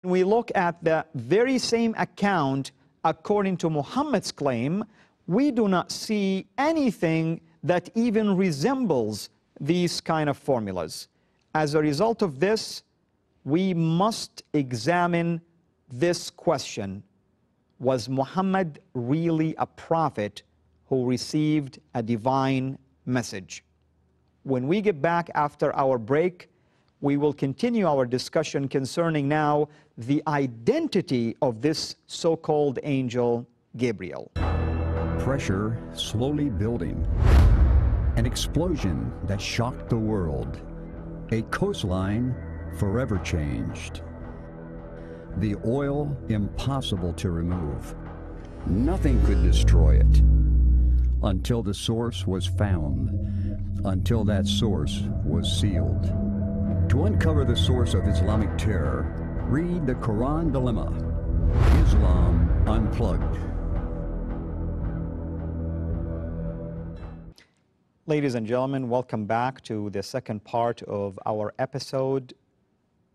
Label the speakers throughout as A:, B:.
A: We look at the very same account according to Muhammad's claim, we do not see anything that even resembles these kind of formulas. As a result of this, we must examine this question: was Muhammad really a prophet who received a divine message? When we get back after our break, we will continue our discussion concerning now the identity of this so-called angel Gabriel.
B: Pressure slowly building. An explosion that shocked the world. A coastline forever changed. The oil impossible to remove. Nothing could destroy it until the source was found, until that source was sealed. To uncover the source of Islamic terror, read the Qur'an Dilemma, Islam Unplugged.
A: Ladies and gentlemen, welcome back to the second part of our episode,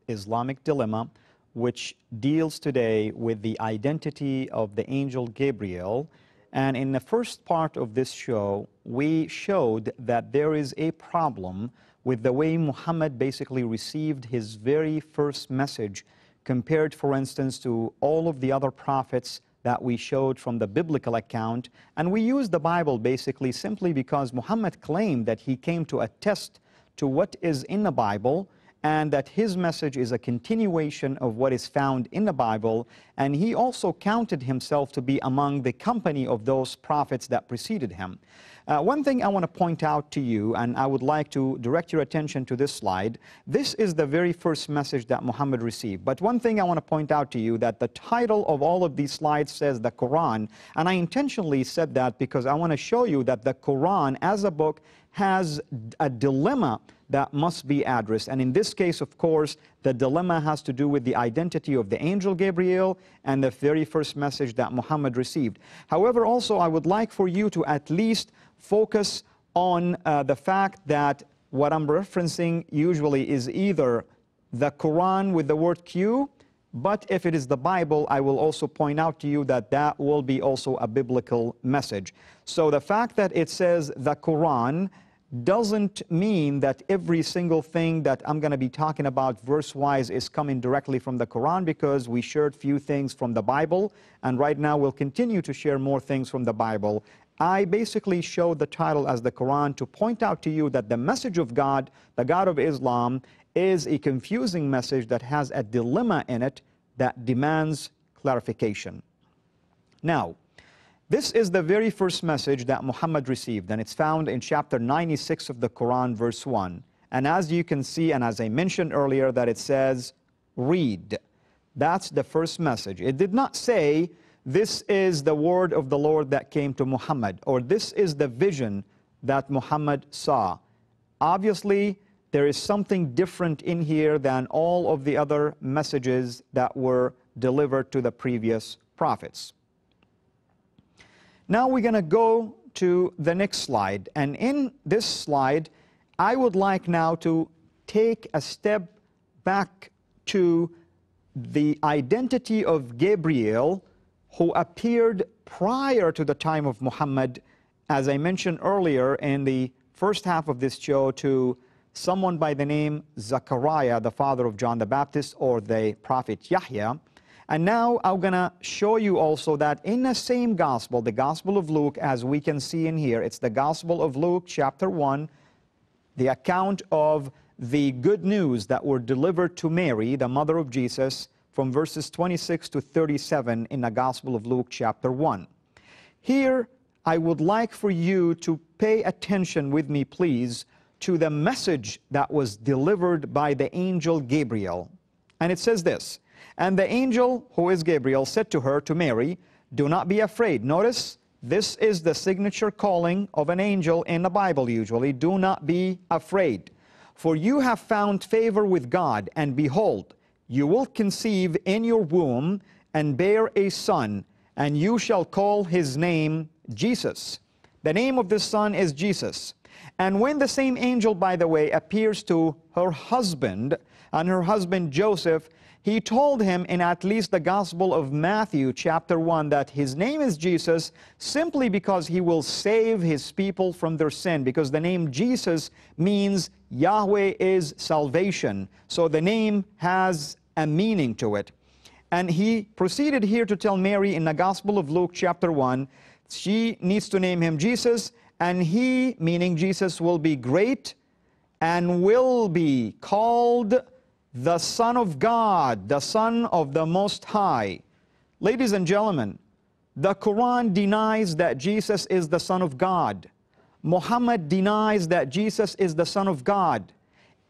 A: Islamic Dilemma, which deals today with the identity of the angel Gabriel. And in the first part of this show, we showed that there is a problem with the way Muhammad basically received his very first message compared, for instance, to all of the other prophets that we showed from the biblical account. And we used the Bible basically simply because Muhammad claimed that he came to attest to what is in the Bible, and that his message is a continuation of what is found in the Bible. And he also counted himself to be among the company of those prophets that preceded him. One thing I want to point out to you, and I would like to direct your attention to this slide. This is the very first message that Muhammad received. But one thing I want to point out to you, that the title of all of these slides says the Quran. And I intentionally said that because I want to show you that the Quran as a book has a dilemma that must be addressed. And in this case, of course, the dilemma has to do with the identity of the angel Gabriel and the very first message that Muhammad received. However, also, I would like for you to at least focus on the fact that what I'm referencing usually is either the Quran with the word Q, but if it is the Bible, I will also point out to you that that will be also a biblical message. So the fact that it says the Quran doesn't mean that every single thing that I'm going to be talking about verse-wise is coming directly from the Quran, because we shared few things from the Bible, and right now we'll continue to share more things from the Bible. I basically showed the title as the Quran to point out to you that the message of God, the God of Islam, is a confusing message that has a dilemma in it that demands clarification. Now, this is the very first message that Muhammad received, and it's found in chapter 96 of the Quran, verse 1. And as you can see, and as I mentioned earlier, that it says, read. That's the first message. It did not say, this is the word of the Lord that came to Muhammad, or this is the vision that Muhammad saw. Obviously, there is something different in here than all of the other messages that were delivered to the previous prophets. Now we're going to go to the next slide. And in this slide, I would like now to take a step back to the identity of Gabriel, who appeared prior to the time of Muhammad, as I mentioned earlier in the first half of this show, to someone by the name Zechariah, the father of John the Baptist, or the prophet Yahya. And now I'm going to show you also that in the same gospel, the Gospel of Luke, as we can see in here, it's the Gospel of Luke, chapter 1, the account of the good news that were delivered to Mary, the mother of Jesus, from verses 26 to 37 in the Gospel of Luke, chapter 1. Here, I would like for you to pay attention with me, please, to the message that was delivered by the angel Gabriel. And it says this, and the angel, who is Gabriel, said to her, to Mary, do not be afraid. Notice, this is the signature calling of an angel in the Bible usually. Do not be afraid, for you have found favor with God, and behold, you will conceive in your womb and bear a son, and you shall call his name Jesus. The name of this son is Jesus. And when the same angel, by the way, appears to her husband, and her husband Joseph, He told him in at least the Gospel of Matthew chapter 1 that his name is Jesus simply because he will save his people from their sin, because the name Jesus means Yahweh is salvation. So the name has a meaning to it. And he proceeded here to tell Mary in the Gospel of Luke chapter 1, she needs to name him Jesus, and he, meaning Jesus, will be great and will be called the Son of God, the Son of the Most High. Ladies and gentlemen, the Quran denies that Jesus is the Son of God. Muhammad denies that Jesus is the Son of God.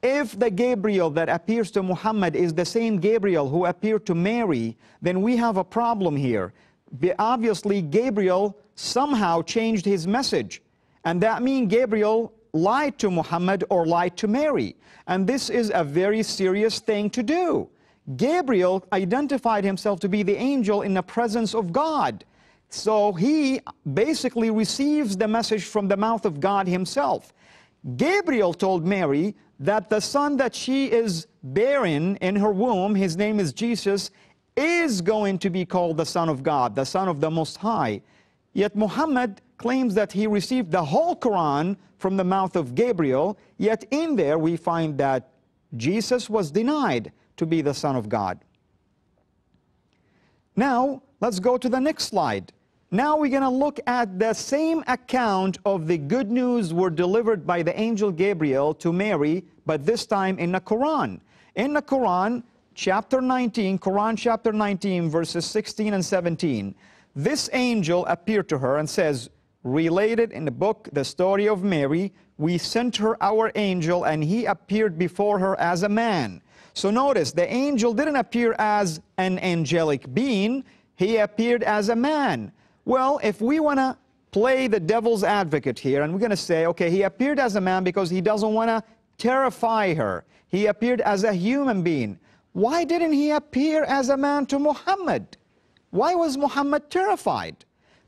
A: If the Gabriel that appears to Muhammad is the same Gabriel who appeared to Mary, then we have a problem here. Obviously, Gabriel somehow changed his message. And that means Gabriel lied to Muhammad or lied to Mary. And this is a very serious thing to do. Gabriel identified himself to be the angel in the presence of God. So he basically receives the message from the mouth of God himself. Gabriel told Mary that the son that she is bearing in her womb, his name is Jesus, is going to be called the Son of God, the Son of the Most High. Yet Muhammad claims that he received the whole Quran from the mouth of Gabriel, yet in there we find that Jesus was denied to be the Son of God. Now, let's go to the next slide. Now we're going to look at the same account of the good news were delivered by the angel Gabriel to Mary, but this time in the Quran. In the Quran, chapter 19, Quran chapter 19, verses 16 and 17, this angel appeared to her and says, related in the book, the story of Mary, we sent her our angel and he appeared before her as a man. So notice, the angel didn't appear as an angelic being, he appeared as a man. Well, if we want to play the devil's advocate here, and we're going to say, okay, he appeared as a man because he doesn't want to terrify her. He appeared as a human being. Why didn't he appear as a man to Muhammad? Why was Muhammad terrified?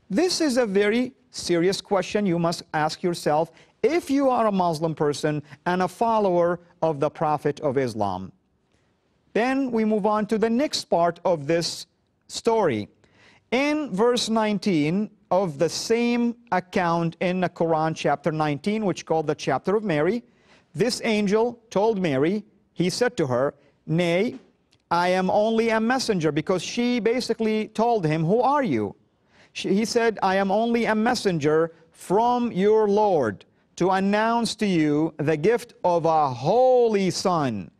A: This is a very serious question you must ask yourself if you are a Muslim person and a follower of the Prophet of Islam. Then we move on to the next part of this story. In verse 19 of the same account in the Quran chapter 19, which is called the chapter of Mary, this angel told Mary, he said to her, nay, I am only a messenger, because she basically told him, who are you? He said, I am only a messenger from your Lord to announce to you the gift of a holy son.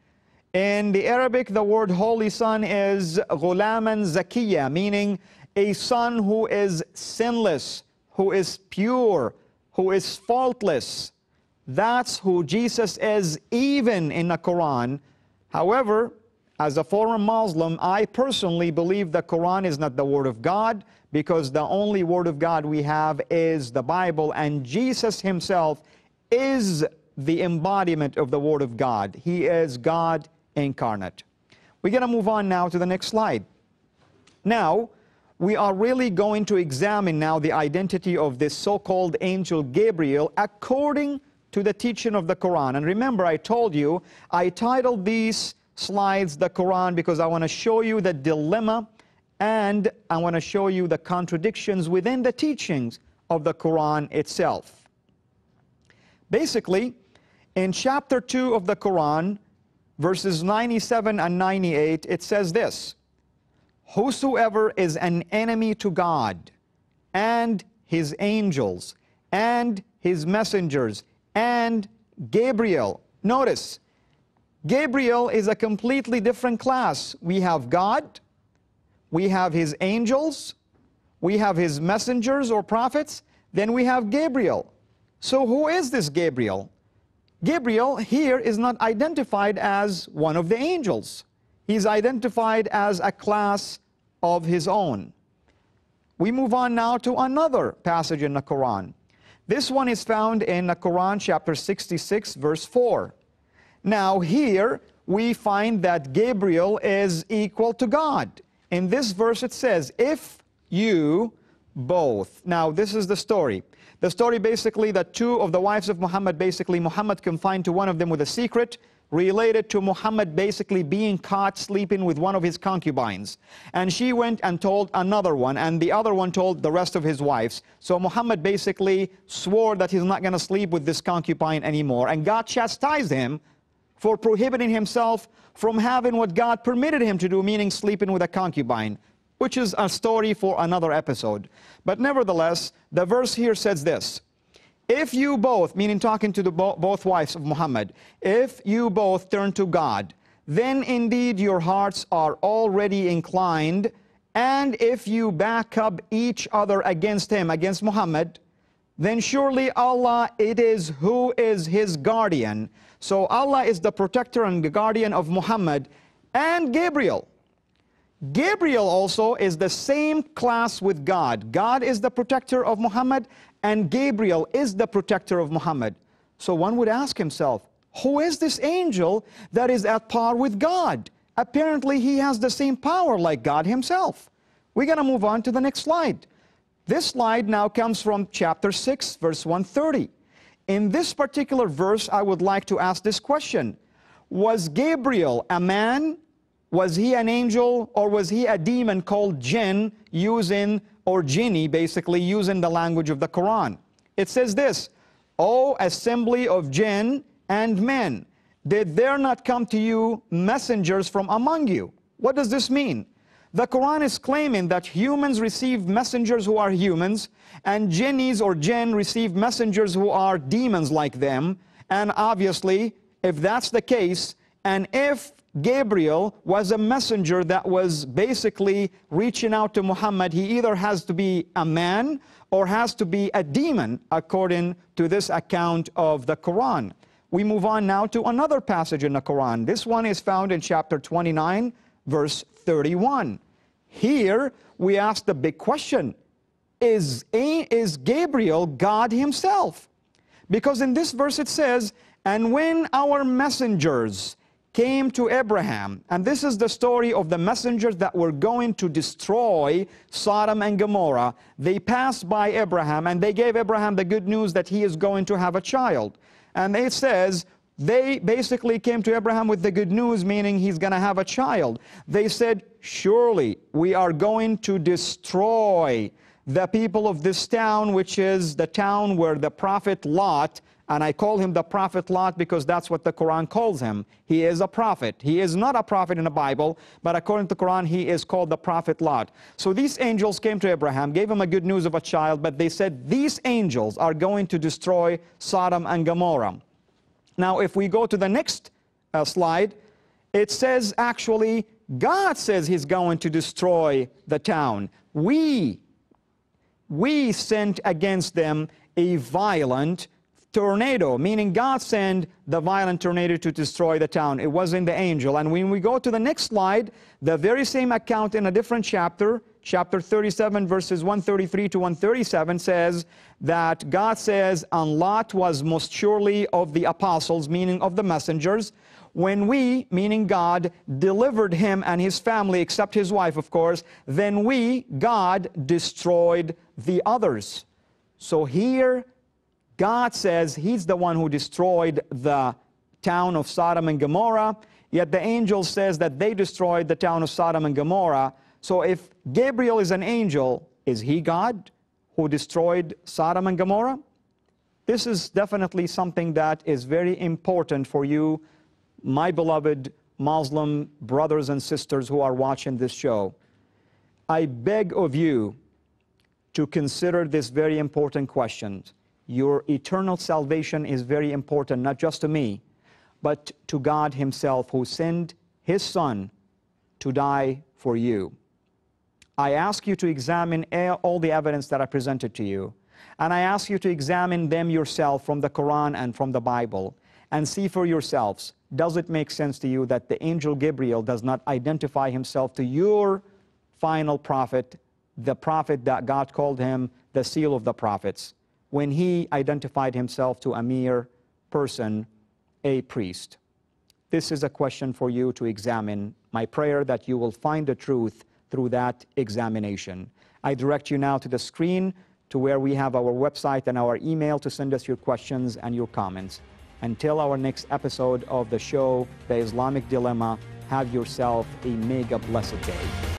A: In the Arabic, the word holy son is ghulaman zakiyya, meaning a son who is sinless, who is pure, who is faultless. That's who Jesus is, even in the Quran. However, as a former Muslim, I personally believe the Quran is not the Word of God, because the only Word of God we have is the Bible, and Jesus himself is the embodiment of the Word of God. He is God incarnate. We're going to move on now to the next slide. Now, we are really going to examine now the identity of this so-called angel Gabriel according to the teaching of the Quran. And remember, I told you, I titled these slides the Quran because I want to show you the dilemma and I want to show you the contradictions within the teachings of the Quran itself. Basically, in chapter 2 of the Quran, verses 97 and 98, it says this: whosoever is an enemy to God and his angels and his messengers and Gabriel. Notice, Gabriel is a completely different class. We have God, we have his angels, we have his messengers or prophets, then we have Gabriel. So who is this Gabriel? Gabriel here is not identified as one of the angels. He's identified as a class of his own. We move on now to another passage in the Quran. This one is found in the Quran chapter 66 verse 4. Now here we find that Gabriel is equal to God. In this verse it says, if you both. Now this is the story. The story basically that two of the wives of Muhammad, basically Muhammad confined to one of them with a secret. related to Muhammad basically being caught sleeping with one of his concubines. And she went and told another one, and the other one told the rest of his wives. So Muhammad basically swore that he's not going to sleep with this concubine anymore. And God chastised him for prohibiting himself from having what God permitted him to do, meaning sleeping with a concubine, which is a story for another episode. But nevertheless, the verse here says this: if you both, meaning talking to the both wives of Muhammad, if you both turn to God, then indeed your hearts are already inclined, and if you back up each other against him, against Muhammad, then surely Allah it is who is his guardian. So Allah is the protector and the guardian of Muhammad, and Gabriel. Gabriel also is the same class with God. God is the protector of Muhammad, and Gabriel is the protector of Muhammad. So one would ask himself, who is this angel that is at par with God? Apparently he has the same power like God himself. We're going to move on to the next slide. This slide now comes from chapter 6, verse 130. In this particular verse, I would like to ask this question: was Gabriel a man? Was he an angel, or was he a demon called jinn, using, or jinni, basically using the language of the Qur'an? It says this: O assembly of jinn and men, did there not come to you messengers from among you? What does this mean? The Qur'an is claiming that humans receive messengers who are humans, and jinnis or jinn receive messengers who are demons like them. And obviously, if that's the case, and if Gabriel was a messenger that was basically reaching out to Muhammad, he either has to be a man or has to be a demon, according to this account of the Quran. We move on now to another passage in the Quran. This one is found in chapter 29, verse 31. Here we ask the big question: is Gabriel God himself? Because in this verse it says, and when our messengers came to Abraham, and this is the story of the messengers that were going to destroy Sodom and Gomorrah. They passed by Abraham, and they gave Abraham the good news that he is going to have a child. And it says, they basically came to Abraham with the good news, meaning he's going to have a child. They said, surely we are going to destroy the people of this town, which is the town where the prophet Lot, and I call him the prophet Lot because that's what the Quran calls him. He is a prophet. He is not a prophet in the Bible, but according to the Quran, he is called the prophet Lot. So these angels came to Abraham, gave him a good news of a child, but they said these angels are going to destroy Sodom and Gomorrah. Now, if we go to the next slide, it says actually, God says he's going to destroy the town. We sent against them a violent tornado, meaning God sent the violent tornado to destroy the town. It wasn't the angel. And when we go to the next slide, the very same account in a different chapter, chapter 37, verses 133 to 137 says that God says, and Lot was most surely of the apostles, meaning of the messengers, when we, meaning God, delivered him and his family, except his wife, of course, then we, God, destroyed the others. So here, God says he's the one who destroyed the town of Sodom and Gomorrah, yet the angel says that they destroyed the town of Sodom and Gomorrah. So if Gabriel is an angel, is he God who destroyed Sodom and Gomorrah? This is definitely something that is very important for you, my beloved Muslim brothers and sisters who are watching this show. I beg of you to consider this very important question. Your eternal salvation is very important, not just to me, but to God himself, who sent his son to die for you. I ask you to examine all the evidence that I presented to you, and I ask you to examine them yourself from the Quran and from the Bible, and see for yourselves, does it make sense to you that the angel Gabriel does not identify himself to your final prophet, the prophet that God called him the seal of the prophets, when he identified himself to a mere person, a priest? This is a question for you to examine. My prayer that you will find the truth through that examination. I direct you now to the screen to where we have our website and our email to send us your questions and your comments. Until our next episode of the show, The Islamic Dilemma, have yourself a mega blessed day.